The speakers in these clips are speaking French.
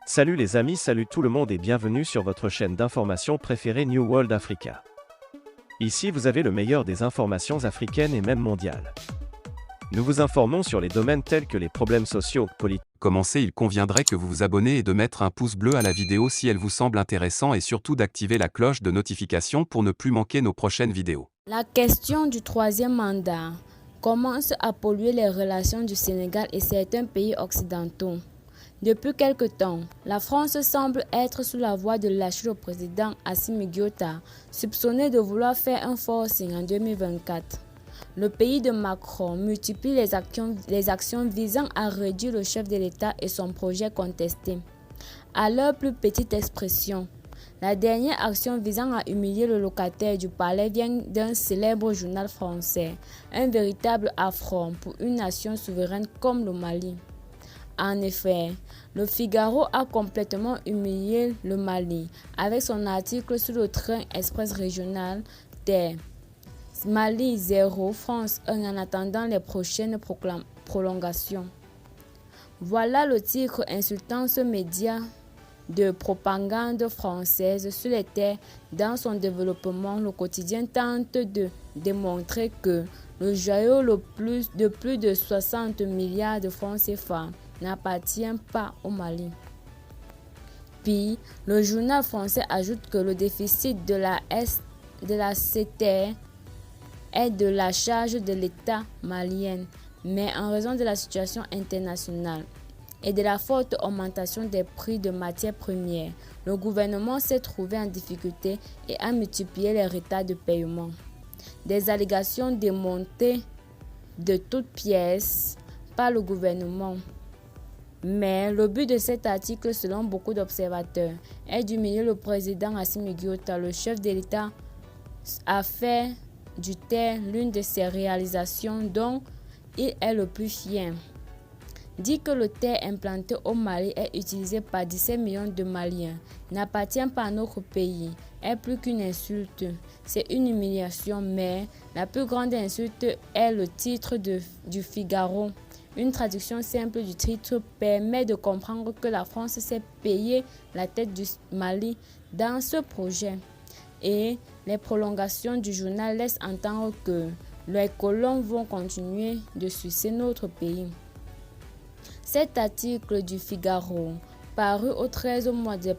Salut les amis, salut tout le monde et bienvenue sur votre chaîne d'information préférée New World Africa. Ici vous avez le meilleur des informations africaines et même mondiales. Nous vous informons sur les domaines tels que les problèmes sociaux, politiques. Commencez, il conviendrait que vous vous abonnez et de mettre un pouce bleu à la vidéo si elle vous semble intéressante et surtout d'activer la cloche de notification pour ne plus manquer nos prochaines vidéos. La question du troisième mandat commence à polluer les relations du Sénégal et certains pays occidentaux. Depuis quelque temps, la France semble être sous la voie de lâcher le président Assimi Goïta, soupçonné de vouloir faire un forcing en 2024. Le pays de Macron multiplie les actions visant à réduire le chef de l'État et son projet contesté. À leur plus petite expression, la dernière action visant à humilier le locataire du palais vient d'un célèbre journal français, un véritable affront pour une nation souveraine comme le Mali. En effet, le Figaro a complètement humilié le Mali avec son article sur le train express régional des Mali 0, France 1 en attendant les prochaines prolongations. Voilà le titre insultant ce média de propagande française sur les terres. Dans son développement, le quotidien tente de démontrer que le joyau de plus de 60 milliards de francs CFA n'appartient pas au Mali. Puis, le journal français ajoute que le déficit de la CTR est de la charge de l'État malien, mais en raison de la situation internationale et de la forte augmentation des prix de matières premières, le gouvernement s'est trouvé en difficulté et a multiplié les retards de paiement. Des allégations démontées de toutes pièces par le gouvernement. Mais le but de cet article, selon beaucoup d'observateurs, est d'humilier le président Assimi Goïta. Le chef de l'État a fait du terre l'une de ses réalisations dont il est le plus fier. Dit que le terre implanté au Mali est utilisé par 17 millions de Maliens, n'appartient pas à notre pays, est plus qu'une insulte. C'est une humiliation, mais la plus grande insulte est le titre du Figaro. Une traduction simple du titre permet de comprendre que la France s'est payé la tête du Mali dans ce projet. Et les prolongations du journal laissent entendre que les colons vont continuer de sucer notre pays. Cet article du Figaro, paru au 13 mois de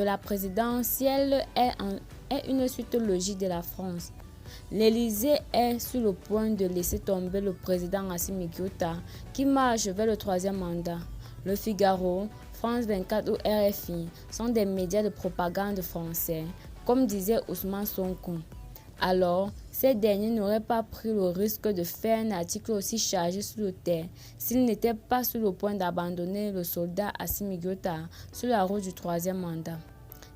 la présidentielle, est une suite logique de la France. L'Élysée est sur le point de laisser tomber le président Assimi Goïta qui marche vers le troisième mandat. Le Figaro, France 24 ou RFI sont des médias de propagande français, comme disait Ousmane Sonko. Alors, ces derniers n'auraient pas pris le risque de faire un article aussi chargé sur le terre s'ils n'étaient pas sur le point d'abandonner le soldat Assimi Goïta sur la route du troisième mandat.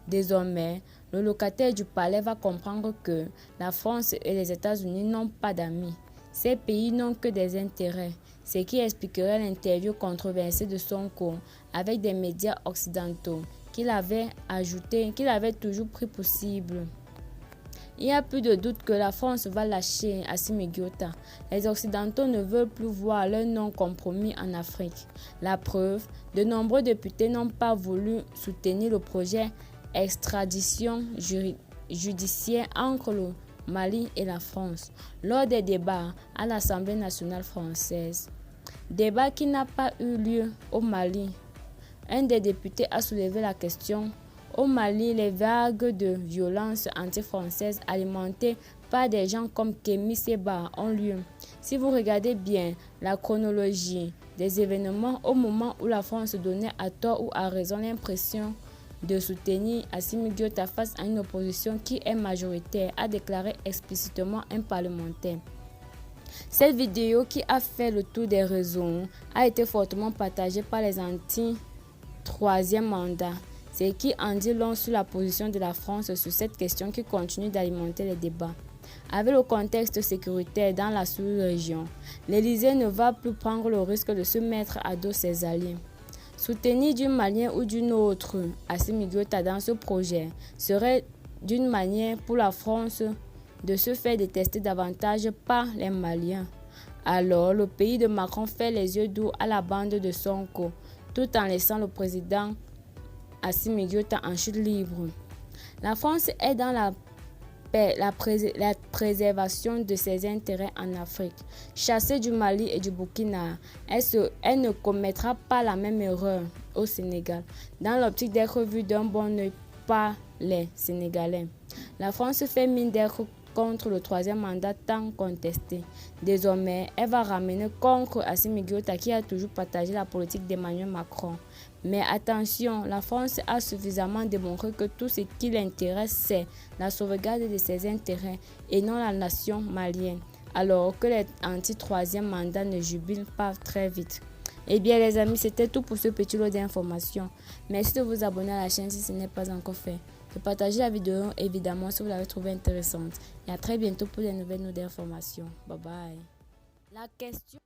Désormais, le locataire du palais va comprendre que la France et les États-Unis n'ont pas d'amis. Ces pays n'ont que des intérêts, ce qui expliquerait l'interview controversée de Sonko avec des médias occidentaux qu'il avait toujours pris pour cible. Il n'y a plus de doute que la France va lâcher Assimi Goïta. Les Occidentaux ne veulent plus voir leur nom compromis en Afrique. La preuve, de nombreux députés n'ont pas voulu soutenir le projet extradition judiciaire entre le Mali et la France lors des débats à l'Assemblée nationale française. Débat qui n'a pas eu lieu au Mali. Un des députés a soulevé la question. Au Mali, les vagues de violence anti-française alimentées par des gens comme Kémy Séba ont lieu. Si vous regardez bien la chronologie des événements au moment où la France donnait à tort ou à raison l'impression de soutenir Assimi Goïta face à une opposition qui est majoritaire, a déclaré explicitement un parlementaire. Cette vidéo qui a fait le tour des réseaux a été fortement partagée par les anti-troisième mandat, ce qui en dit long sur la position de la France sur cette question qui continue d'alimenter les débats. Avec le contexte sécuritaire dans la sous-région, l'Élysée ne va plus prendre le risque de se mettre à dos ses alliés. Soutenir d'une manière ou d'une autre Assimi Goïta dans ce projet serait d'une manière pour la France de se faire détester davantage par les Maliens. Alors, le pays de Macron fait les yeux doux à la bande de Sonko, tout en laissant le président Assimi Goïta en chute libre. La France est dans la préservation de ses intérêts en Afrique. Chassée du Mali et du Burkina, elle ne commettra pas la même erreur au Sénégal, dans l'optique d'être vue d'un bon œil par les Sénégalais. La France fait mine d'être contre le troisième mandat tant contesté. Désormais, elle va ramener contre Assimi Goïta qui a toujours partagé la politique d'Emmanuel Macron. Mais attention, la France a suffisamment démontré que tout ce qui l'intéresse, c'est la sauvegarde de ses intérêts et non la nation malienne, alors que les anti-troisième mandat ne jubilent pas très vite. Eh bien les amis, c'était tout pour ce petit lot d'informations. Merci de vous abonner à la chaîne si ce n'est pas encore fait. De partager la vidéo évidemment si vous l'avez trouvée intéressante. Et à très bientôt pour des nouvelles notes d'informations. Bye bye. La question